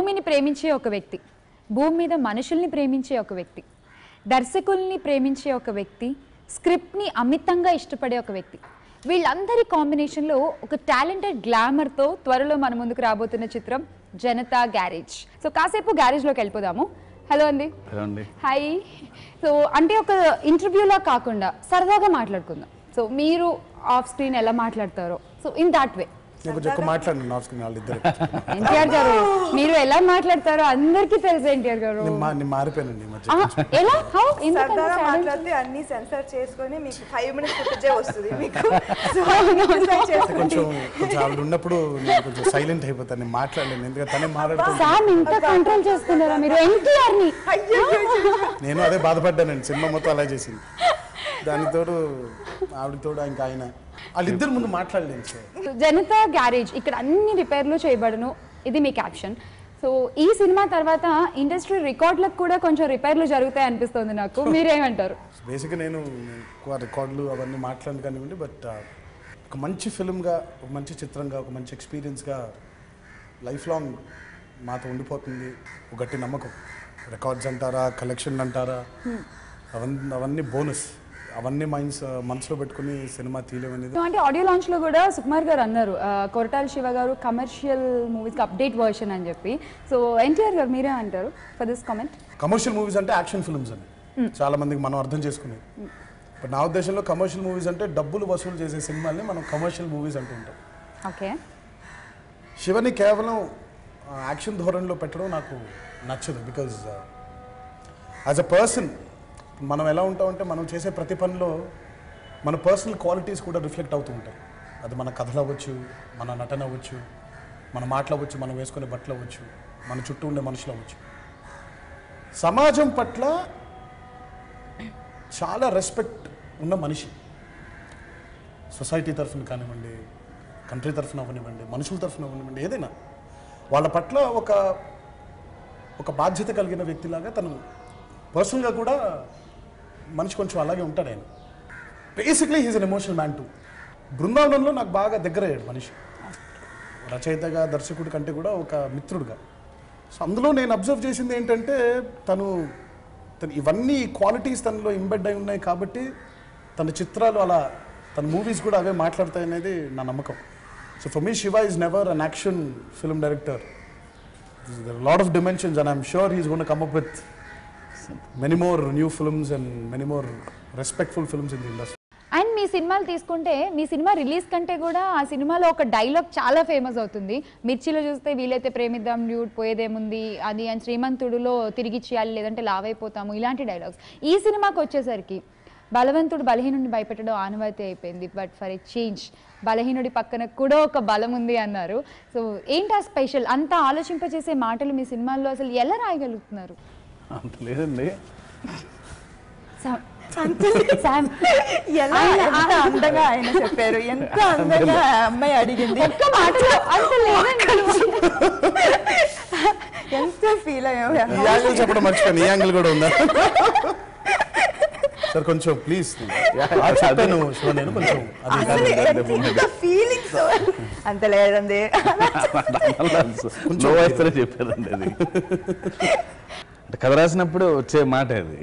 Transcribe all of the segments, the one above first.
భూమిని ప్రేమించే ఒక వ్యక్తి, భూమి మీద మనుషుల్ని ప్రేమించే ఒక వ్యక్తి, దర్శకుల్ని ప్రేమించే ఒక వ్యక్తి, స్క్రిప్ట్ని అమితంగా ఇష్టపడే ఒక వ్యక్తి, వీళ్ళందరి కాంబినేషన్లో ఒక టాలెంటెడ్ గ్లామర్తో త్వరలో మన ముందుకు రాబోతున్న చిత్రం జనతా గ్యారేజ్. సో కాసేపు గ్యారేజ్లోకి వెళ్ళిపోదాము. హలో అండి. హాయ్. సో అంటే ఒక ఇంటర్వ్యూలా కాకుండా సరదాగా మాట్లాడుకుందాం. సో మీరు ఆఫ్ స్క్రీన్ ఎలా మాట్లాడతారో, so in that way NTR గారు మీరు ఎలా మాట్లాడతారో అందరికీ తెలుసు. ఎన్టీఆర్ గారు ఎలా మాట్లాడితే అన్ని సెన్సర్ చేసుకొని మీకు 5 minutes ఫుటేజే వస్తుంది. మీకు ఉన్నప్పుడు కొంచెం సైలెంట్ అయిపోతాను, మాట్లాడలేను. ఎందుకంటే తనే మాట్లాడుతుంది. ఇంత కంట్రోల్ చేస్తున్నారా మీరు ఎన్టీఆర్ ని? నేను అదే బాధపడ్డానండి, సినిమా మొత్తం అలా చేసింది. దానితోడు ఆవిడతోడు ఇంకా ఆయన వాళ్ళిద్దరు ముందు మాట్లాడలేదు. జనతా గ్యారేజ్ ఇక్కడ అన్ని రిపేర్లు చేయబడను, ఇది మీ క్యాప్షన్. సో ఈ సినిమా తర్వాత ఇండస్ట్రీ రికార్డులకు కూడా కొంచెం రిపేర్లు జరుగుతాయి అనిపిస్తుంది నాకు. మీరేమంటారు? బేసిక్గా నేను ఎక్కువ రికార్డులు అవన్నీ మాట్లాడను కానివ్వండి, బట్ ఒక మంచి ఫిల్మ్గా, ఒక మంచి చిత్రంగా, ఒక మంచి ఎక్స్పీరియన్స్గా లైఫ్ లాంగ్ మాతో ఉండిపోతుంది ఒక గట్టి నమ్మకం. రికార్డ్స్ అంటారా, కలెక్షన్ అంటారా, అవన్నీ బోనస్. అవన్నీ మనసులో పెట్టుకుని సినిమా తీయలేమనేది. అంటే ఆడియో లాంచ్ లో కూడా సుకుమార్ గారు అన్నారు, కొరటాల శివ గారు కమర్షియల్ మూవీస్ కి అప్డేట్ వర్షన్ అని చెప్పి. సో ఎన్టీఆర్ గారు మీరే అంటారు for this comment? Commercial movies అంటే యాక్షన్ ఫిల్మ్స్ అని చాలా మందికి మనం అర్థం చేసుకునేది. బట్ నా ఉద్దేశంలో కమర్షియల్ మూవీస్ అంటే డబ్బులు వసూలు చేసే సినిమాల్ని మనం కమర్షియల్ మూవీస్ అంటుంటాం. ఓకే. శివని కేవలం యాక్షన్ ధోరణిలో పెట్టడం నాకు నచ్చదు. బికాజ్ యాజ్ అ పర్సన్ మనం ఎలా ఉంటామంటే మనం చేసే ప్రతి పనిలో మన పర్సనల్ క్వాలిటీస్ కూడా రిఫ్లెక్ట్ అవుతూ ఉంటాయి. అది మన కథలు అవ్వచ్చు, మన నటన అవ్వచ్చు, మన మాటలు అవ్వచ్చు, మనం వేసుకునే బట్టలు అవ్వచ్చు, మన చుట్టూ ఉండే మనుషులు అవ్వచ్చు. సమాజం పట్ల చాలా రెస్పెక్ట్ ఉన్న మనిషి, సొసైటీ తరఫున కానివ్వండి, కంట్రీ తరఫున అవ్వనివ్వండి, మనుషుల తరఫున అవ్వనివ్వండి, ఏదైనా వాళ్ళ పట్ల ఒక బాధ్యత కలిగిన వ్యక్తిలాగా తను పర్సనల్గా కూడా మనిషి కొంచెం అలాగే ఉంటాడు. ఆయన basically he's an emotional man too. బృందావనంలో నాకు బాగా దగ్గర అయ్యాడు మనిషి, రచయితగా, దర్శకుడి కంటే కూడా ఒక మిత్రుడుగా. సో అందులో నేను అబ్జర్వ్ చేసింది ఏంటంటే తను ఇవన్నీ క్వాలిటీస్ తనలో ఇంబెడ్ అయి ఉన్నాయి కాబట్టి తన చిత్రాలు అలా, తన మూవీస్ కూడా అవే మాట్లాడతాయి అనేది నా నమ్మకం. So for me Shiva is never an action film director. There are a lot of dimensions and I'm sure he's going to come up with many more new films and many more respectful films in the industry. And మీ సినిమాలు తీసుకుంటే మీ cinema release కంటే కూడా ఆ సినిమాలో ఒక dialogue చాలా famous అవుతుంది. మిర్చిలో చూస్తే వీలైతే ప్రేమిద్దాం డ్యూడ్ పోయేదేముంది అది, అండ్ శ్రీమంతుడులో తిరిగి చేయాలి లేదంటే లావైపోతాము, ఇలాంటి డైలాగ్స్. ఈ సినిమాకి వచ్చేసరికి బలవంతుడు బలహీనుడిని భయపెట్టడం ఆనవాయితీ అయిపోయింది. బట్ ఫర్ ఎ చేంజ్ బలహీనుడి పక్కన కూడా ఒక బలం ఉంది అన్నారు. సో ఏంటి ఆ స్పెషల్? అంత ఆలోచింపజేసే మాటలు మీ సినిమాల్లో అసలు ఎలా రాయగలుగుతున్నారు? అంత లేదండి. ఎలా అందంగా ఆయన చెప్పారు, ఎంత అందంగా అమ్మాయి అడిగింది, ఒక్క మాటలో అంత లేదండి. ఎంత ఫీల్ అయ్యావు. ఈ యాంగిల్ చెప్పడం మర్చిపోయాను, ఈ యాంగిల్ కూడా ఉందా సార్? కొంచెం ప్లీజ్ చెప్పాను నేను కొంచెం ఫీలింగ్స్ అంత లేదండి, కొంచెం వయసులో చెప్పారండి. అది అంటే కథ రాసినప్పుడు వచ్చే మాట అది.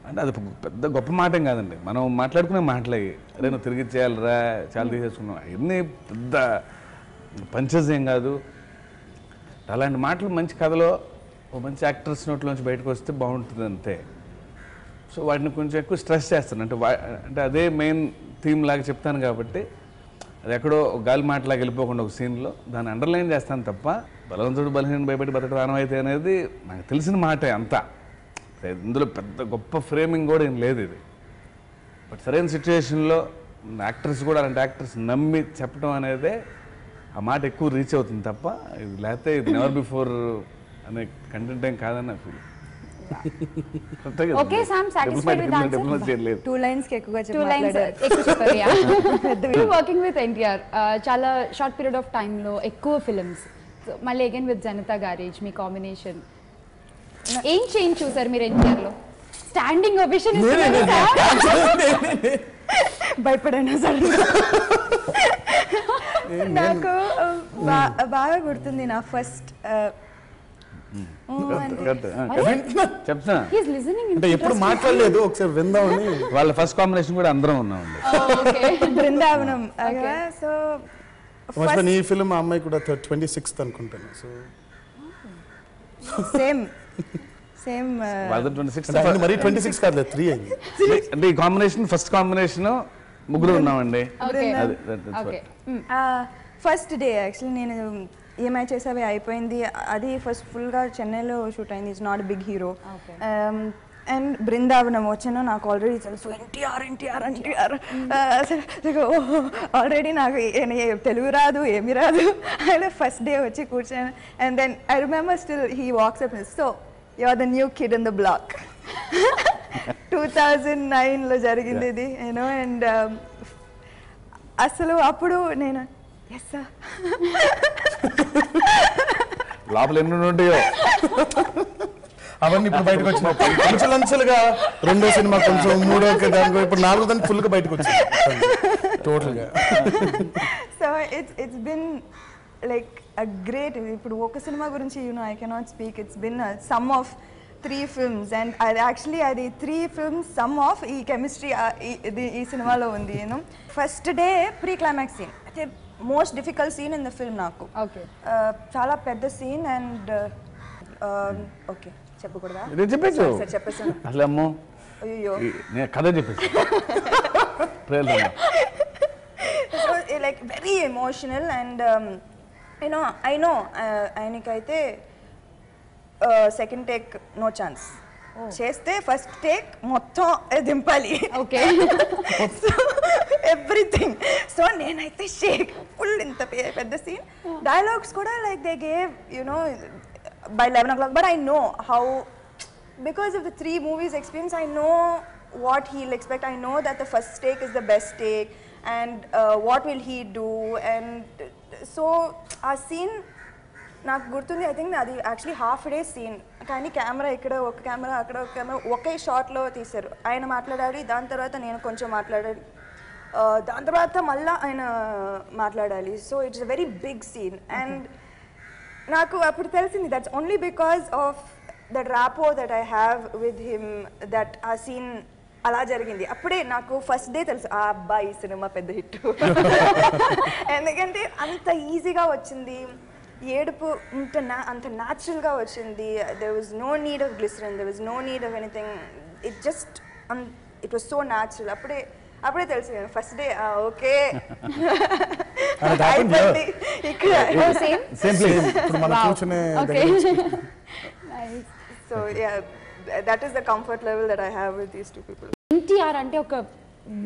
అంటే అది పెద్ద గొప్ప మాట ఏం కాదండి, మనం మాట్లాడుకునే మాటలే. అరే నువ్వు తిరిగి చేయాలరా, చాలా తీసేసుకున్నావు, అవన్నీ పెద్ద పంచెస్ ఏం కాదు. అలాంటి మాటలు మంచి కథలో ఒక మంచి యాక్టర్స్ నోట్లోంచి బయటకు వస్తే బాగుంటుంది అంతే. సో వాటిని కొంచెం ఎక్కువ స్ట్రెస్ చేస్తాను. అంటే అదే మెయిన్ థీమ్ లాగా చెప్తాను కాబట్టి అది ఎక్కడో గాలి మాటలాగా వెళ్ళిపోకుండా ఒక సీన్లో దాన్ని అండర్లైన్ చేస్తాను తప్ప బలవంతుడు బలహీన భయపడి బతకడం ఆనవాయితీ అనేది నాకు తెలిసిన మాటే అంతా. ఇందులో పెద్ద గొప్ప ఫ్రేమింగ్ కూడా ఏం లేదు ఇది. బట్ సరైన సిచ్యువేషన్లో యాక్టర్స్ కూడా అలాంటి యాక్టర్స్ నమ్మి చెప్పడం అనేది ఆ మాట ఎక్కువ రీచ్ అవుతుంది తప్ప ఇది లేకపోతే ఇది నెవర్ బిఫోర్ అనే కంటెంట్ ఏం కాదని నా feel. Okay Sam, satisfied with answer? 2 lines కి ఎక్కువ చెప్పారు. వర్కింగ్ విత్ ఎన్టీఆర్ చాలా షార్ట్ పీరియడ్ ఆఫ్ టైంలో ఎక్కువ ఫిల్మ్స్, మళ్ళీ అగైన్ విత్ జనతా గ్యారేజ్ మీ కాంబినేషన్, ఏం చేంజ్ చూసారు మీరు ఎన్టీఆర్లో? స్టాండింగ్ ఓవేషన్ భయపడాను సార్. నాకు బాగా గుర్తుంది నా ఫస్ట్ చెప్తా హీస్ లిజనింగ్ అంటే ఎప్పుడు మాట్లాడలేదు, ఒకసారి విందామని. వాళ్ళ ఫస్ట్ కాంబినేషన్ కూడా అందరం ఉన్నామండి. బృందావనం. సో ఈ ఫిల్మ్ ఆ అమ్మాయి కూడా 26th అనుకుంటాను. సో సేమ్ వాళ్ళ 26 మరి 26 కాదు, 3 అయింది. అంటే ఈ కాంబినేషన్ ఫస్ట్ కాంబినేషన్ ముగ్గురు ఉన్నామండి. ఫస్ట్ డే యాక్చువల్లీ నేను ఏమై చేసావే అయిపోయింది. అది ఫస్ట్ ఫుల్గా చెన్నైలో షూట్ అయింది. It's not big hero. And Brindavanam వచ్చాను, నాకు ఆల్రెడీ తెలుసు ఎన్టీఆర్ ఆల్రెడీ నాకు తెలుగు రాదు, ఏమి రాదు. అయితే ఫస్ట్ డే వచ్చి కూర్చొని and then I remember still he walks up so you are the new kid in the block. 2009లో జరిగింది ఇది యూనో. అండ్ అసలు అప్పుడు నేను ఎస్ సార్ లోపల ఎన్ని ఉంటాయో అవన్నీ ఇప్పుడు బయటకు వచ్చినాయి. అంచెలంచెలుగా రెండో సినిమా కొంచెం, మూడో దానికి ఇప్పుడు నాలుగో దానికి ఫుల్గా బయటకు వచ్చింది టోటల్గా. So it's been like a great. ఇప్పుడు ఒక సినిమా గురించి I cannot speak. It's been sum of 3 films and అది యాక్చువల్లీ అది 3 films సమ్ ఆఫ్ ఈ కెమిస్ట్రీ ఈ సినిమాలో ఉంది. You know first day pre climax scene అయితే most difficult scene in the film నాకు. చాలా పెద్ద సీన్ అండ్ ఓకే చెప్పకూడదా? చెప్పేసి చెప్పేసాను అసలు అమ్మో అయ్యో కథ చెప్పేసి like very emotional and you know I know ఆయనకైతే సెకండ్ టేక్ నో ఛాన్స్ చేస్తే ఫస్ట్ టేక్ మొత్తం దింపాలి. Okay everything. సో నేనైతే షేక్ ఫుల్ ఇంత పెద్ద సీన్. డైలాగ్స్ కూడా like they gave you know by 11 o'clock, but I know how, because of the 3 movies experience, I know what he'll expect. I know that the first take is the best take and what will he do. And so our scene నాకు గుర్తుంది. I think అది actually half day scene, కానీ camera ఇక్కడ ఒక camera అక్కడ ఒక camera ఒకే షాట్లో తీశారు. ఆయన మాట్లాడాలి, దాని తర్వాత నేను కొంచెం మాట్లాడాలి, దాని తర్వాత మళ్ళీ ఆయన మాట్లాడాలి. So it's a very big scene. And నాకు అప్పుడు తెలిసింది that's only because of that rapport that I have with him that ఆ సీన్ అలా జరిగింది. అప్పుడే నాకు ఫస్ట్ డే తెలుసు ఆ అబ్బాయి సినిమా పెద్ద హిట్. ఎందుకంటే అంత ఈజీగా వచ్చింది, ఏడుపు అంత న్యాచురల్గా వచ్చింది. There was no need of glycerin, there was no need of anything. It was so natural. అప్పుడే తెలుసు ఫస్ట్ డే ఓకే ఇక్కడ. So that is the comfort level that I have with these 2 people. NTR అంటే ఒక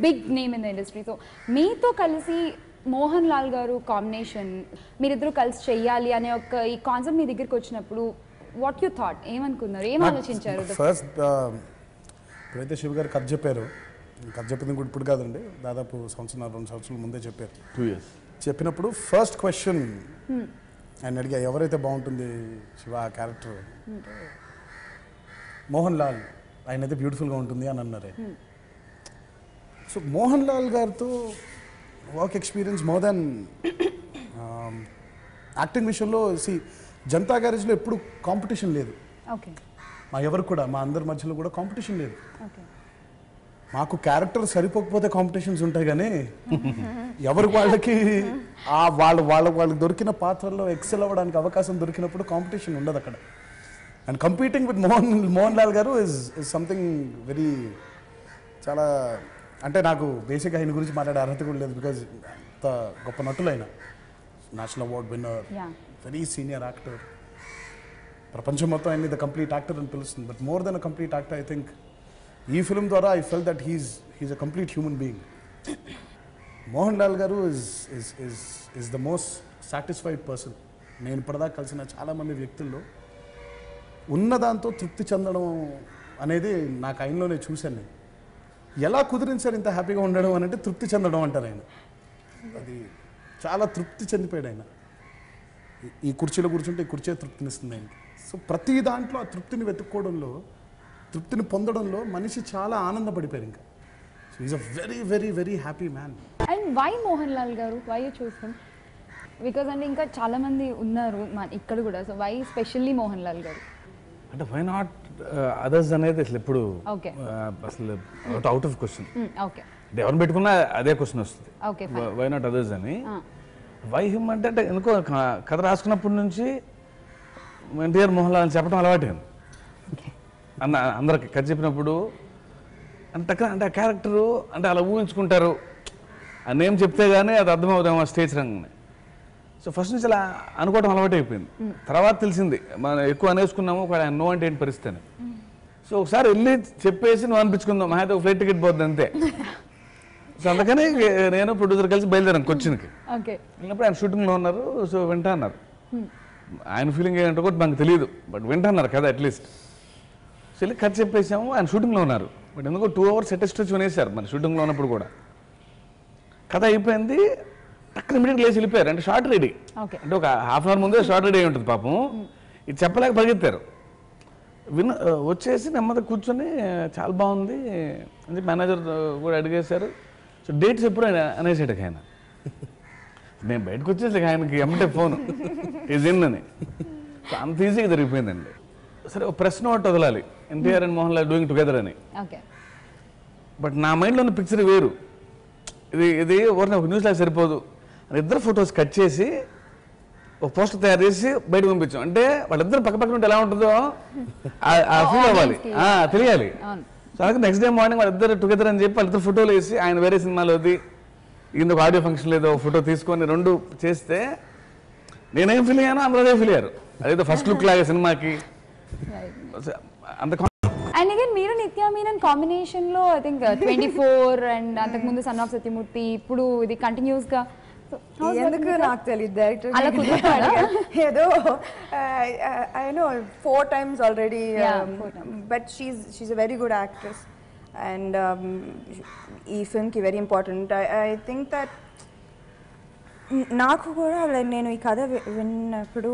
big name in the industry. So మీతో కలిసి మోహన్ లాల్ గారు combination మీరిద్దరు కలిసి చెయ్యాలి అనే ఒక ఈ కాన్సెప్ట్ మీ దగ్గరికి వచ్చినప్పుడు వాట్ యు థాట్, ఏమనుకున్నారు, ఏం ఆలోచించారు? ఫస్ట్ ఇప్పుడైతే శివ గారు కథ చెప్పారు, కథ చెప్పింది కూడా ఇప్పుడు కాదండి, దాదాపు 1-2 సంవత్సరాల ముందే చెప్పారు. 2 years చెప్పినప్పుడు ఫస్ట్ క్వశ్చన్ ఆయన అడిగా, ఎవరైతే బాగుంటుంది శివ ఆ క్యారెక్టర్? మోహన్ లాల్ ఆయన అయితే బ్యూటిఫుల్గా ఉంటుంది అని అన్నారే. సో మోహన్ లాల్ గారితో work experience more than acting విషయంలో జనతా గ్యారేజ్లో ఎప్పుడు కాంపిటీషన్ లేదు. ఓకే, మా ఎవరు కూడా, మా అందరి మధ్యలో కూడా కాంపిటీషన్ లేదు. మాకు క్యారెక్టర్ సరిపోకపోతే కాంపిటీషన్స్ ఉంటాయి, కానీ ఎవరికి వాళ్ళకి వాళ్ళకి దొరికిన పాత్రల్లో ఎక్సెల్ అవ్వడానికి అవకాశం దొరికినప్పుడు కాంపిటీషన్ ఉండదు అక్కడ. And competing with Mohan Lal garu is something very, చాలా అంటే నాకు బేసిక్గా ఆయన గురించి మాట్లాడే అర్హత కూడా లేదు, బికాజ్ అంత గొప్ప నటులు ఆయన, national award winner, very senior actor, ప్రపంచం మొత్తం ఆయన్ని ద కంప్లీట్ యాక్టర్ అని పిలుస్తుంది. But more than a complete actor, I think ఈ ఫిల్మ్ ద్వారా I felt that he's a complete human being. Mohan Lal garu is the most satisfied person. నేను ఇప్పటిదాకా కలిసిన చాలామంది వ్యక్తుల్లో ఉన్న దాంతో తృప్తి చెందడం అనేది నాకు ఆయనలోనే చూశాను. నేను ఎలా కుదిరింది సార్ ఇంత హ్యాపీగా ఉండడం అని అంటే తృప్తి చెందడం అంటారు ఆయన. అది చాలా తృప్తి చెందిపోయాడు ఆయన. ఈ కుర్చీలో కూర్చుంటే ఈ కుర్చీ తృప్తినిస్తుంది ఆయనకి. సో ప్రతి దాంట్లో ఆ తృప్తిని వెతుక్కోవడంలో, తృప్తిని పొందడంలో మనిషి చాలా ఆనందపడిపోయారు. ఇంకా so is a very very very happy man. And why Mohan Lal garu, why you choose him? Because అంటే ఇంకా చాలా మంది ఉన్నారు ఇక్కడ కూడా, so why specially Mohan Lal garu? అంటే వై నాట్ అదర్స్ అనేది అసలు ఎప్పుడు ఓకే అసలు అవుట్ ఆఫ్ క్వశ్చన్. ఓకే అంటే ఎవరిని పెట్టుకున్నా అదే క్వశ్చన్ వస్తుంది, ఓకే వై నాట్ అదర్స్ అని. వై హిమ్ అంటే ఎందుకో కథ రాసుకున్నప్పటి నుంచి ఎన్టీఆర్ మోహన్ లాల్ అని చెప్పడం అలవాటైంది. అందరికి కథ చెప్పినప్పుడు అంటే అంటే ఆ క్యారెక్టరు అంటే అలా ఊహించుకుంటారు, ఆ నేమ్ చెప్తే కానీ అది అర్థమవుతాము ఆ స్టేజ్ రంగని. సో ఫస్ట్ నుంచి అలా అనుకోవడం అలవాటు అయిపోయింది. తర్వాత తెలిసింది మనం ఎక్కువ అనేసుకున్నాము ఆయన నో అంటే ఏంటి పరిస్థితి అని. సో ఒకసారి వెళ్ళి చెప్పేసి నువ్వు అనిపించుకుందాం అయితే ఒక ఫ్లైట్ టికెట్ పోతుంది అంతే. సో అందుకని నేను ప్రొడ్యూసర్ కలిసి బయలుదేరాను కొచ్చిన్కి. వెళ్ళినప్పుడు ఆయన షూటింగ్లో ఉన్నారు, సో వింటా అన్నారు. ఆయన ఫీలింగ్ ఏంటో కూడా మనకు తెలియదు, బట్ వింటున్నారు కదా అట్లీస్ట్. సో వెళ్ళి కథ చెప్పేసాము, ఆయన షూటింగ్లో ఉన్నారు. బట్ ఎందుకో 2 hours అటెస్ట్ వినేశారు మరి షూటింగ్లో ఉన్నప్పుడు కూడా. కథ అయిపోయింది, టక్కన ఇమీడియట్గా లేచి వెళ్ళిపోయారు. అంటే షార్ట్ రెడీ, అంటే ఒక ½ hour ముందే షార్ట్ రెడీ అయి ఉంటుంది పాపం. ఇది చెప్పలేక పరిగెత్తారు. వచ్చేసి నెమ్మది కూర్చొని చాలా బాగుంది అని మేనేజర్ కూడా అడిగేశారు. సో డేట్స్ ఎప్పుడు అనేసాడు ఆయన. నేను బయటకు వచ్చేసి ఆయనకి ఎమ్మటే ఫోన్ ఈజ్ ఇన్ అని. సో అంత ఈజీగా జరిగిపోయిందండి. సరే ఒక ప్రెస్ నోట్ వదలాలి NTR and Mohan Lal doing together అని. బట్ నా మైండ్లో ఉన్న పిక్చర్ వేరు. ఇది ఎవరిని ఒక న్యూస్ లాగా సరిపోదు అని ఇద్దరు ఫొటోస్ కట్ చేసి ఒక పోస్టర్ తయారు చేసి బయటకు పంపించాం. అంటే వాళ్ళిద్దరు పక్కపక్కన ఉంటే ఎలా ఉంటుందో ఆ ఫీల్ అవ్వాలి, తెలియాలి. సో అలాగే నెక్స్ట్ డే మార్నింగ్ వాళ్ళిద్దరు టుగెదర్ అని చెప్పి వాళ్ళిద్దరు ఫోటోలు వేసి ఆయన వేరే సినిమాలోది ఇందుకు ఆడియో ఫంక్షన్ లేదో ఫోటో తీసుకొని 2 చేస్తే నేనేం ఫీల్ అయ్యానో అందరూ అదే ఫీల్ అయ్యారు. అదేదో ఫస్ట్ లుక్ లాగా సినిమాకి అంత. అండ్ అగైన్ మీరు నిత్యా మీనన్ కాంబినేషన్ లో ఐ థింక్ 24 అండ్ అంతకుముందు సన్ ఆఫ్ సత్యమూర్తి, ఇప్పుడు ఇది కంటిన్యూస్ గా ఎందుకు నాకు తెలియదు డైరెక్టర్ అలా కుదురుతాడా? ఏదో I know 4 times already, but she's a very good actress and ఈ ఫిల్మ్ కి very important. I think that నాకు కూడా నేను ఈ కథ విన్నప్పుడు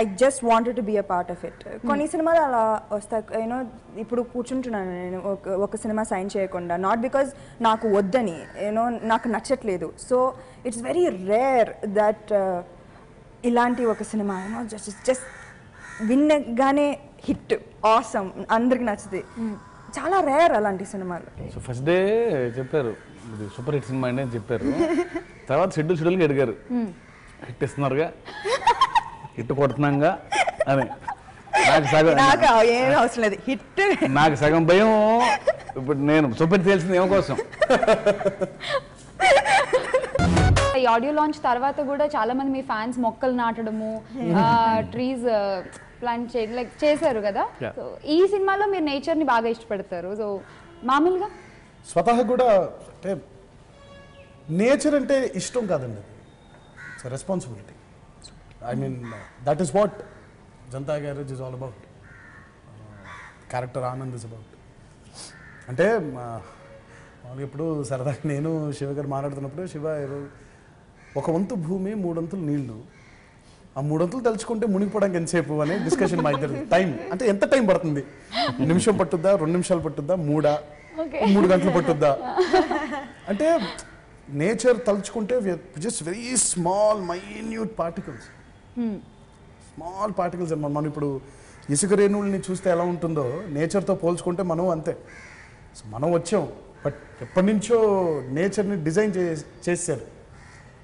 I just wanted to be a part of it. కొన్ని సినిమాలు అలా వస్తాయి, యూనో ఇప్పుడు కూర్చుంటున్నాను నేను ఒక సినిమా సైన్ చేయకుండా, నాట్ బికాజ్ నాకు వద్దని, యూనో నాకు నచ్చట్లేదు. So it's very rare that ఇలాంటి ఒక సినిమా యూనో జస్ట్ విన్నగానే హిట్ ఆసమ్ అందరికి నచ్చుతుంది. చాలా రేర్ అలాంటి సినిమాలు. సో ఫస్ట్ డే చెప్పారు ఇది సూపర్ హిట్ సినిమా అండి అని చెప్పారు. తర్వాత షెడ్యూల్కి అడిగారు హిట్ ఇస్తున్నారుగా, హిట్ కొడుతున్నాగా అని. నాకు ఏం అవసరం లేదు హిట్. నాకు సగం భయం. ఇప్పుడు నేను సూపర్ తెలిసింది ఏమో కోసం. ఈ ఆడియో లాంచ్ తర్వాత కూడా చాలా మంది మీ ఫ్యాన్స్ మొక్కలు నాటడము, ట్రీస్ ప్లాంట్ చేశారు కదా. సో ఈ సినిమాలో మీరు నేచర్ ని బాగా ఇష్టపడతారు. సో మామూలుగా స్వతహా కూడా అంటే నేచర్ అంటే ఇష్టం కాదండి, it's responsibility. I mean, that is what Janata Garage is all about. Character Anand is about. అంటే మామూలుగా ఇప్పుడు సరదాగా నేను శివ గారు మాట్లాడుతున్నప్పుడు, శివ ఒక వంతు భూమి 3 వంతులు నీళ్లు, ఆ 3 వంతులు తలుచుకుంటే మునిగిపోవడానికి ఎంతసేపు అనే డిస్కషన్ మా ఇద్దరు. టైం అంటే ఎంత టైం పడుతుంది, నిమిషం పట్టుద్దా, 2 నిమిషాలు పట్టుద్దా, 3 గంటలు పట్టుద్దా అంటే నేచర్ తలుచుకుంటే just very small minute particles, small particles అనమాట. మనం ఇప్పుడు ఇసుక రేణువుల్ని చూస్తే ఎలా ఉంటుందో నేచర్తో పోల్చుకుంటే మనం అంతే. సో మనం వచ్చాం, బట్ ఎప్పటి నుంచో నేచర్ని డిజైన్ చేశారు.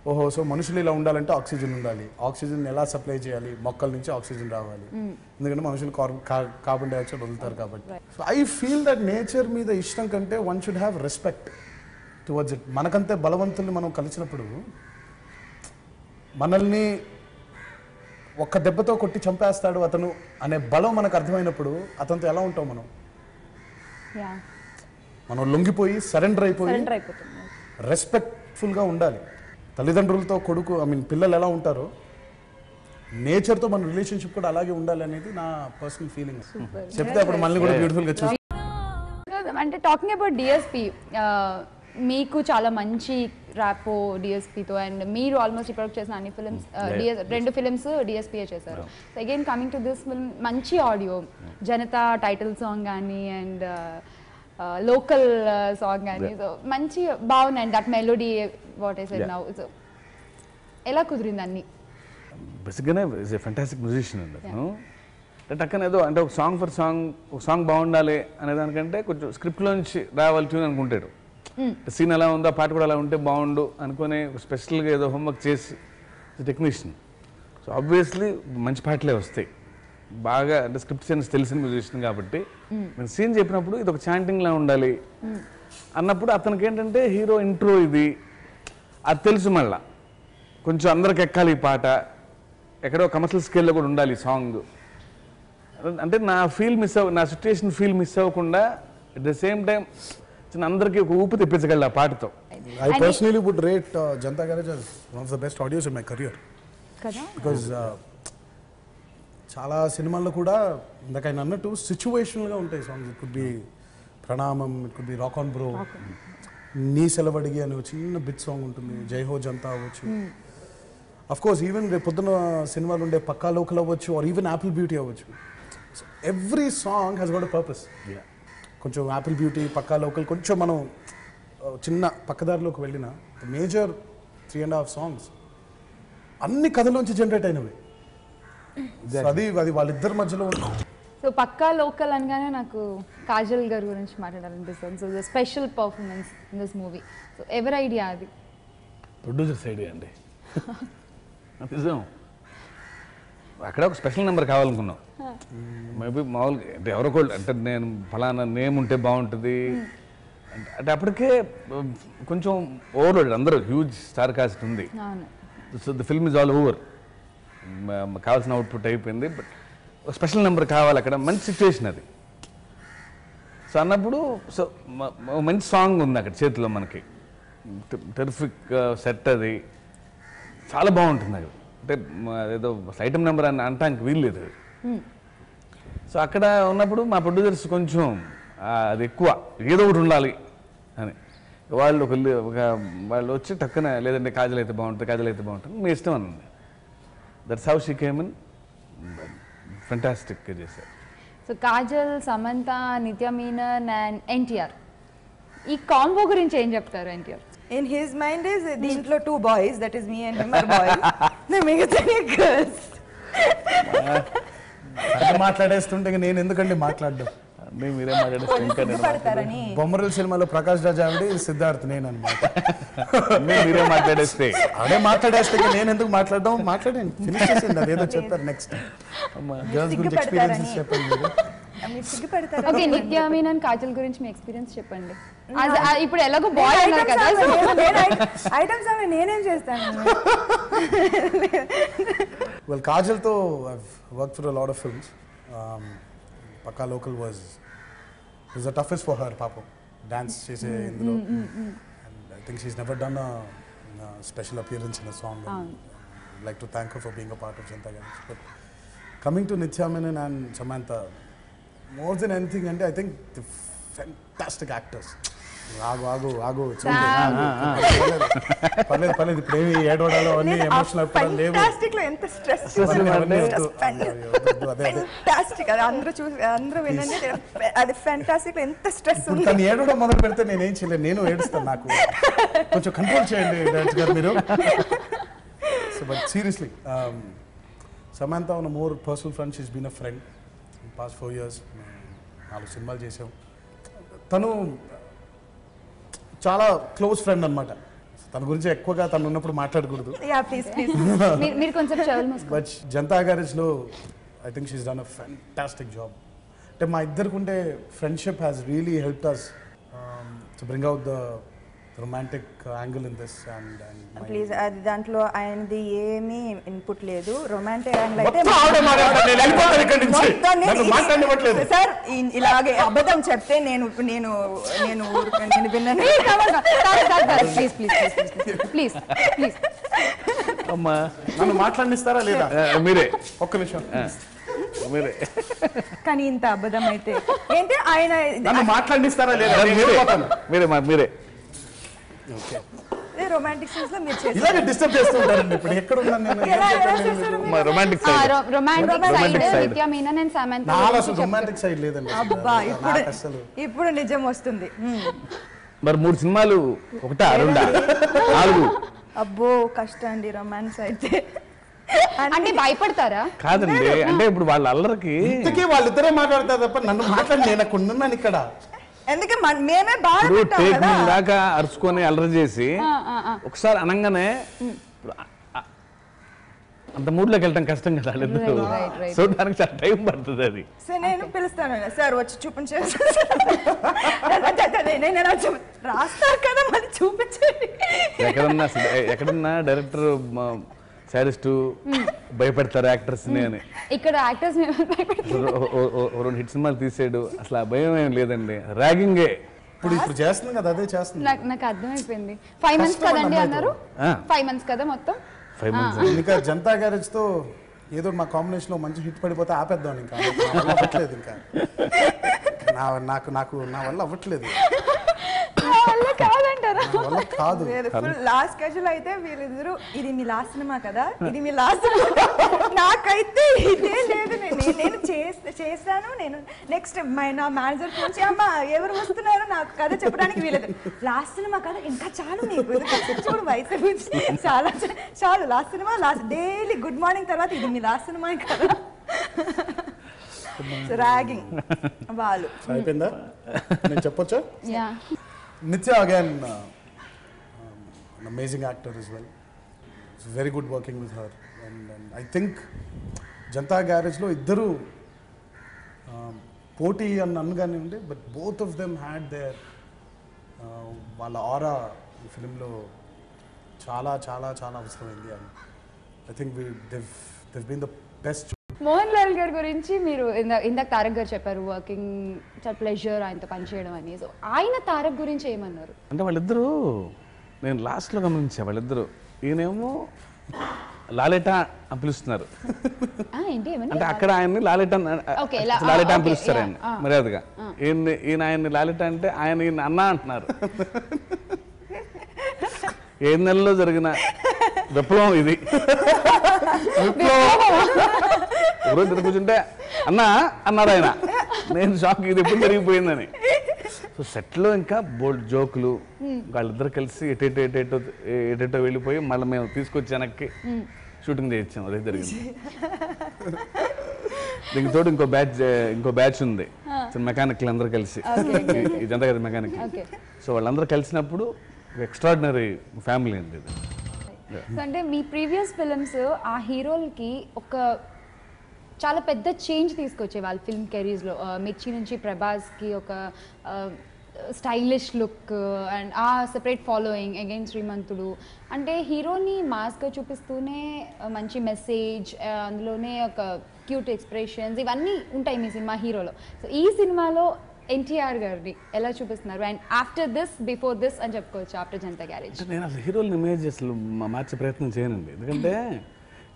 ఓహో, సో మనుషులు ఇలా ఉండాలంటే ఆక్సిజన్ ఉండాలి, ఆక్సిజన్ ఎలా సప్లై చేయాలి, మొక్కల నుంచి ఆక్సిజన్ రావాలి, ఎందుకంటే మనుషులు కార్బన్ డైఆక్సైడ్ వదులుతారు కాబట్టి. So I feel that nature మీద ఇష్టం కంటే one should have respect towards it. మనకంతే బలవంతుల్ని మనం కలిసినప్పుడు, మనల్ని ఒక్క దెబ్బతో కొట్టి చంపేస్తాడు అతను అనే బలం మనకు అర్థమైనప్పుడు అతనితో ఎలా ఉంటాం మనం? మనం లొంగిపోయి సరెండర్ అయిపోయి రెస్పెక్ట్ఫుల్గా ఉండాలి. తల్లిదండ్రులతో కొడుకు పిల్లలు ఎలా ఉంటారో నేచర్తో మన రిలేషన్షిప్ కూడా అలాగే ఉండాలి అనేది నా పర్సనల్ ఫీలింగ్. చెప్తే అప్పుడు మళ్ళీ కూడా బ్యూటిఫుల్గా చూసి. అంటే టాకింగ్ అబౌట్ డిఎస్పి, మీకు చాలా మంచి ర్యాపో డిఎస్పీతో, అండ్ మీరు ఆల్మోస్ట్ ఇప్పటికి చేసిన అన్ని ఫిల్మ్స్ 2 ఫిల్మ్స్ డిఎస్పీఏ చేశారు. So again coming to this film, మంచి ఆడియో, జనతా టైటిల్ సాంగ్ కానీ అండ్ లోకల్ సాంగ్ కానీ, సో మంచి బాగున్నాయి. That melody what I said now, so ఎలా కుదిరింది అన్ని? బేసిక్గానే ఈజ్ ఏ ఫెంటాస్టిక్ మ్యూజిషియన్ అండి అతను. టక్కన ఏదో అంటే ఒక సాంగ్ బాగుండాలి అనే దానికంటే కొంచెం స్క్రిప్ట్లోంచి రావాలి ట్యూన్ అనుకుంటాడు. సీన్ ఎలా ఉందో పాట కూడా అలా ఉంటే బాగుండు అనుకుని స్పెషల్గా ఏదో హోంవర్క్ చేసి టెక్నీషియన్. సో ఆబ్వియస్లీ మంచి పాటలే వస్తాయి. బాగా అంటే స్క్రిప్ట్ సెన్స్ తెలిసిన మ్యూజిషియన్ కాబట్టి నేను సీన్ చెప్పినప్పుడు ఇది ఒక చాంటింగ్లా ఉండాలి అన్నప్పుడు అతనికి ఏంటంటే హీరో ఇంట్రో ఇది అది తెలుసు. మళ్ళా కొంచెం అందరికి ఎక్కాలి ఈ పాట, ఎక్కడో కమర్షియల్ స్కేల్లో కూడా ఉండాలి సాంగ్. అంటే నా సిచ్యుయేషన్ ఫీల్ మిస్ అవ్వకుండా అట్ ద సేమ్ టైం అందరికీ ఒక ఊపు తెప్పించగలరు ఆ పాటతో. I personally would rate Janata Garage as one of the best audios in my career. Because చాలా సినిమాల్లో కూడా ఇందాక ఆయన అన్నట్టు సిచ్యువేషనల్గా ఉంటాయి సాంగ్స్. ఇట్ కుడ్ బి ప్రణామం, it could be rock on bro, నీ సెలవడిగి అని ఒక చిన్న బిట్ సాంగ్ ఉంటుంది, జై హో జనతా అవ్వచ్చు. అఫ్ కోర్స్ ఈవెన్ రేపు పొద్దున్న సినిమాలు ఉండే పక్కా లోకల్ అవ్వచ్చు, ఆర్ ఈవెన్ యాపిల్ బ్యూటీ అవ్వచ్చు. Every song has got a purpose. కొంచెం యాపిల్ బ్యూటీ, పక్కా లోకల్, కొంచెం మనం చిన్న పక్కదారిలోకి వెళ్ళిన మేజర్ 3.5 సాంగ్స్ అన్ని కథలోంచి జనరేట్ అయినవి. అది వాళ్ళిద్దరి మధ్యలో. సో పక్కా లోకల్ అనగానే నాకు కాజల్ గారి గురించి మాట్లాడాలనిపిస్తుంది. So the special performance in this movie. So ఎవరి ఐడియా అది? ప్రొడ్యూసర్స్ ఐడియా అండి. నిజం, అక్కడ ఒక స్పెషల్ నెంబర్ కావాలనుకున్నాం. మేబీ మామూలుగా అంటే ఎవరో అంటే నేను ఫలానా నేమ్ ఉంటే బాగుంటుంది అంటే అప్పటికే కొంచెం ఓవర్లోడ్, అందరూ హ్యూజ్ స్టార్ కాస్ట్ ఉంది. So the film is all over, కావాల్సిన అవుట్పుట్ అయిపోయింది. బట్ ఒక స్పెషల్ నెంబర్ కావాలి అక్కడ, మంచి సిచ్యువేషన్ అది. సో అన్నప్పుడు సో మంచి సాంగ్ ఉంది అక్కడ చేతిలో మనకి, టెరిఫిక్ సెట్, అది చాలా బాగుంటుంది అక్కడ. అంటే ఏదో ఐటమ్ నెంబర్ అని అనటానికి వీల్లేదు. సో అక్కడ ఉన్నప్పుడు మా ప్రొడ్యూసర్స్ కొంచెం అది ఎక్కువ, ఏదో ఒకటి ఉండాలి అని. వాళ్ళు వచ్చి టక్కున లేదంటే కాజల్ అయితే బాగుంటుంది, మీ ఇష్టం అని. That's how she came in. Fantastic చేశారు. సో కాజల్, సమంత, నిత్య మీనన్ అండ్ ఎన్టీఆర్, ఈ కాంబో గురించి ఏం చెప్తారు NTR? In his mind is దీంట్లో 2 boys, that is me and him are boys. The మిగతా girls. మాట్లాడేస్తుంటే నేను ఎందుకండి మాట్లాడడం? మీరే మాట్లాడేస్తే బొమ్మరల్ సినిమాలో ప్రకాష్ రాజ్ ఆవిడ, సిద్ధార్థ్ నేను అనమాట. మీరే మాట్లాడేస్తే నేను ఎందుకు మాట్లాడడం? మాట్లాడండి, ఫినిష్ చేసింది. అదేదో చెప్తారు నెక్స్ట్. గర్ల్స్ గురించి ఎక్స్పీరియన్సెస్ చెప్పండి మీరు. ఓకే, నిత్య మీనన్, కాజల్ గురించి మీ ఎక్స్పీరియన్స్ చెప్పండి. ఇప్పుడు ఎలాగో బాయ్ అన్నారు కదా, ఐటమ్స్ అవి నేనేం చేస్తాను. Well, Kajal తో I've worked for a lot of films. Pakka Local was the toughest for her, పాపం. డాన్స్ చేసే ఇందులో. And I think she's never done a special appearance in a song. I'd like to thank her for being a part of Janata Garage. But coming to Nithya Menon and Samantha, more than anything, and I think the fantastic actors. ఆగు పర్లేదు ఇప్పుడు ఏమి ఏడవడాలో అన్ని emotional లేవు. Fantastic లో ఎంత stress fantastic, అది అందరూ వినండి. అది ఫెంటాస్టిక్ లో ఎంత స్ట్రెస్ ఉంది. తను ఏడవడం మొదలు పెడితే నేనేం చేయలేదు, నేను ఏడుస్తాను. నాకు కొంచెం కంట్రోల్ చేయండి డైరెక్టర్ గారు మీరు. So but seriously, Samantha on a more personal front, she's been a friend in the past 4 years. 4 సినిమాలు చేసాం. తను చాలా క్లోజ్ ఫ్రెండ్ అనమాట. తన గురించి ఎక్కువగా తను ఉన్నప్పుడు మాట్లాడకూడదు. మీరు కొంచెం బట్ జనతా గ్యారేజ్లో I think she's done a fantastic job. అంటే మా ఇద్దరికి ఉండే friendship has really helped us to bring out the romantic angle in this. And please, అది దాంట్లో ఆయనది ఏమీ ఇన్పుట్ లేదు. రొమాంటిక్ యాంగిల్ అయితే సార్ ఇలాగే అబద్ధం చెప్తే నేను విన్నాను. ప్లీజ్ అమ్మా, నన్ను మాట్లాడిస్తారా లేదా? మీరే ఒక్క నిమిషం. మీరే కానీ ఇంత అబద్ధం అయితే ఏంటి? ఆయన నన్ను మాట్లాడిస్తారా లేదా? మీరే రొమాంటిక్ సీన్స్ లో మీరు చేసి ఇలాగే డిస్టర్బ్ చేస్తూ ఉంటారండి. ఇప్పుడు ఎక్కడ ఉన్నాను నేను? రొమాంటిక్ సైడ్ నిత్య మీనన్ అండ్ సమంత. నాలో అసలు రొమాంటిక్ సైడ్ లేదండి. అబ్బా, ఇప్పుడు నిజం వస్తుంది. మరి 3 సినిమాలు, 1, 2, 4 అబ్బో కష్టం అండి రొమాన్స్ అయితే. అంటే భయపడతారా? కాదండి, అంటే ఇప్పుడు వాళ్ళ అల్లరికి ఇంతకీ వాళ్ళిద్దరే మాట్లాడతారు తప్ప నన్ను మాట్లాడి నేను అక్కడ ఉన్నాను ఇక్కడ. ఎందుకంటే మేమే బాగా ఇప్పుడు పెట్టాం టేక్ కదా. దాకా అరుచుకొని అల్లరి చేసి ఒకసారి అనగానే అంత మూడ్లోకి వెళ్ళటం కష్టం కదా వాళ్ళిద్దరు. సో దానికి చాలా టైం పడుతుంది అది. సార్ నేను పిలుస్తాను సార్ వచ్చి చూపించారు రాస్తారు కదా మరి చూపించండి. ఎక్కడన్నా డైరెక్టర్ సారిస్ట్ భయపెడతారు యాక్టర్స్ ని అని. ఇక్కడ యాక్టర్స్ రెండు హిట్ సినిమాలు తీసాడు, అసలు ఆ భయం ఏం లేదండి, ర్యాగింగే. ఇప్పుడు చేస్తుంది కదా అదే చేస్తుంది. నాకు అర్థమైపోయింది. 5 months కదండి అన్నారు, 5 months కదా మొత్తం. 5 months. ఇంకా జనతా గ్యారేజ్ తో ఏదో మా కాంబినేషన్ లో మంచి హిట్ పడిపోతే ఆపేద్దాం. ఇంకా అవ్వట్లేదు, ఇంకా నా వల్ల అవ్వట్లేదు. కాదు లాస్ట్ స్కెడ్యూల్ అయితే వీళ్ళిద్దరు ఇది మీ లాస్ట్ సినిమా కదా, ఇది మీ లాస్ట్ నాకైతే ఇదే లేదు. నేను చేస్తాను. నేను నెక్స్ట్ నా మేనేజర్ నుంచి అమ్మా ఎవరు వస్తున్నారు నాకు కథ చెప్పడానికి వీలేదు. లాస్ట్ సినిమా కదా ఇంకా చాలు నీకు చూడు వయసు గురించి చాలా చాలు. Last cinema last daily good morning తర్వాత ఇది మీ లాస్ట్ సినిమా కదా. ర్యాగింగ్ వాళ్ళు అయిపోయిందా? నేను చెప్పొచ్చా? Yeah. Nitya again, an amazing actor as well. It's very good working with her, and I think Janta Garage lo iddaru poti and annugane unde, but both of them had their wala aura ee film lo chala avasaramaindi, and I think they've been the best. Mohan Lal గారి గురించి మీరు ఇందాక తారక్ గారు చెప్పారు working చాలా pleasure ఆయనతో పనిచేయడం అని. సో ఆయన తారక్ గురించి ఏమన్నారు? అంటే వాళ్ళిద్దరూ నేను లాస్ట్లో గమనించా, వాళ్ళిద్దరు ఈయనేమో లాలెటా అని పిలుస్తున్నారు. అంటే అక్కడ ఆయన్ని లాలెటా అని పిలుస్తారు ఆయన మర్యాదగా. ఈయన ఆయన్ని లాలెటా అంటే ఆయన ఈయన అన్నా అంటున్నారు. 7 నెలల్లో జరిగిన విప్లవం ఇది. ఎవరో కూర్చుంటే అన్నా అన్నారు ఆయన. నేను షాక్, ఇది ఎప్పుడు జరిగిపోయిందని. సో సెట్లో ఇంకా బోల్డ్ జోకులు, వాళ్ళిద్దరు కలిసి ఎటేటో వెళ్ళిపోయి మళ్ళీ మేము తీసుకొచ్చి వెనక్కి షూటింగ్ చేయించాం. అదే జరిగింది. దీనికి తోడు ఇంకో బ్యాచ్ ఉంది, మెకానిక్లు అందరూ కలిసి, ఇదంతా కదా మెకానిక్. సో వాళ్ళందరూ కలిసినప్పుడు ఎక్స్ట్రాడినరీ ఫ్యామిలీ అండి ఇది. అంటే మీ ప్రీవియస్ ఫిల్మ్స్ ఆ హీరోలకి ఒక చాలా పెద్ద చేంజ్ తీసుకొచ్చే వాళ్ళ ఫిల్మ్ కెరీర్స్లో. మిర్చి నుంచి ప్రభాస్కి ఒక స్టైలిష్ లుక్ అండ్ ఆ సెపరేట్ ఫాలోయింగ్, అగైన్ శ్రీమంతుడు అంటే హీరోని మాస్గా చూపిస్తూనే మంచి మెసేజ్, అందులోనే ఒక క్యూట్ ఎక్స్ప్రెషన్స్ ఇవన్నీ ఉంటాయి మీ సినిమా హీరోలో. సో ఈ సినిమాలో ఎన్టీఆర్ గారిని ఎలా చూపిస్తున్నారు? And after this before this అని చెప్పుకోవచ్చు, ఆఫ్టర్ జనతా గ్యారేజ్. నేను అసలు హీరోల ఇమేజ్ అసలు మార్చే ప్రయత్నం చేయనండి, ఎందుకంటే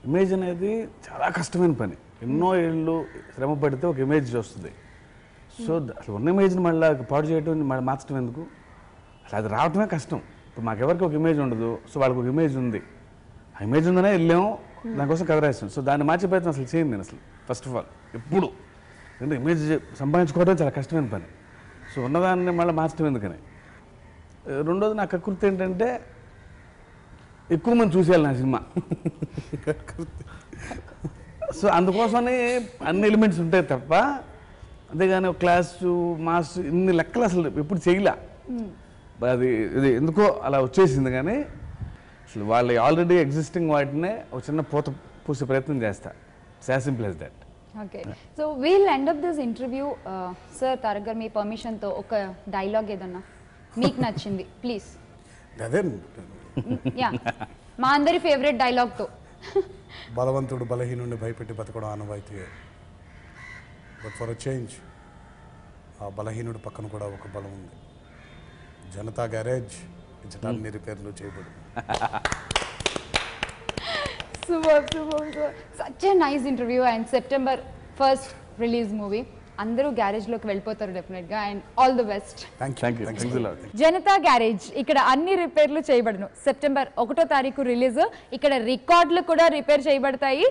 ఇమేజ్ అనేది చాలా కష్టమైన పని. ఎన్నో ఏళ్ళు శ్రమ పడితే ఒక ఇమేజ్ వస్తుంది. సో అసలు ఉన్న ఇమేజ్ని మళ్ళీ పాడు చేయడం, మళ్ళీ మార్చడం ఎందుకు? అసలు అది రావటమే కష్టం. ఇప్పుడు మాకెవరికి ఒక ఇమేజ్ ఉండదు, సో వాళ్ళకి ఒక ఇమేజ్ ఉంది, ఆ ఇమేజ్ ఉందనే వెళ్ళాము, దానికోసం కథ రాసాం. సో దాన్ని మార్చే ప్రయత్నం అసలు చేయండి నేను అసలు ఫస్ట్ ఆఫ్ ఆల్ ఎప్పుడు. ఎందుకంటే ఇమేజ్ సంపాదించుకోవడం చాలా కష్టమైన పని. సో ఉన్నదాన్ని మళ్ళీ మార్చడం ఎందుకని. రెండోది నాకు కకృతి ఏంటంటే ఎక్కువ మంది చూసేయాలి నా సినిమా. సో అందుకోసమని అన్ని ఎలిమెంట్స్ ఉంటాయి తప్ప, అంతేగాని క్లాసు మాస్ ఇన్ని లెక్కలు అసలు ఎప్పుడు చేయలే. అది ఇది ఎందుకో అలా వచ్చేసింది. కానీ అసలు వాళ్ళు ఆల్రెడీ ఎగ్జిస్టింగ్ వాటినే ఒక చిన్న పూసే ప్రయత్నం చేస్తా. As simple as that. Okay, so we'll end of this interview. Sir Tarak గారు మీ పర్మిషన్తో ఒక డైలాగ్ ఏదన్నా మీకు నచ్చింది ప్లీజ్. యా, మా అందరి ఫేవరెట్ డైలాగ్తో. బలవంతుడు బలహీనుడిని భయపెట్టి బతకడం ఆనవాయితీయే, బట్ ఫర్ అ చేంజ్ ఆ బలహీనుడి పక్కన కూడా ఒక బలం ఉంది. జనతా గ్యారేజ్ ఇచ్చటాన్ని రిపేర్లు చేయబడు. Such a nice interview. And September 1st release movie. అందరూ గ్యారేజ్లోకి వెళ్ళిపోతారు డెఫినెట్గా. And all the best. Thank you. Janatha Garage, ఇక్కడ అన్ని రిపేర్లు చేయబడను. September 1వ తారీఖు రిలీజ్. ఇక్కడ రికార్డులు కూడా రిపేర్ చేయబడతాయి.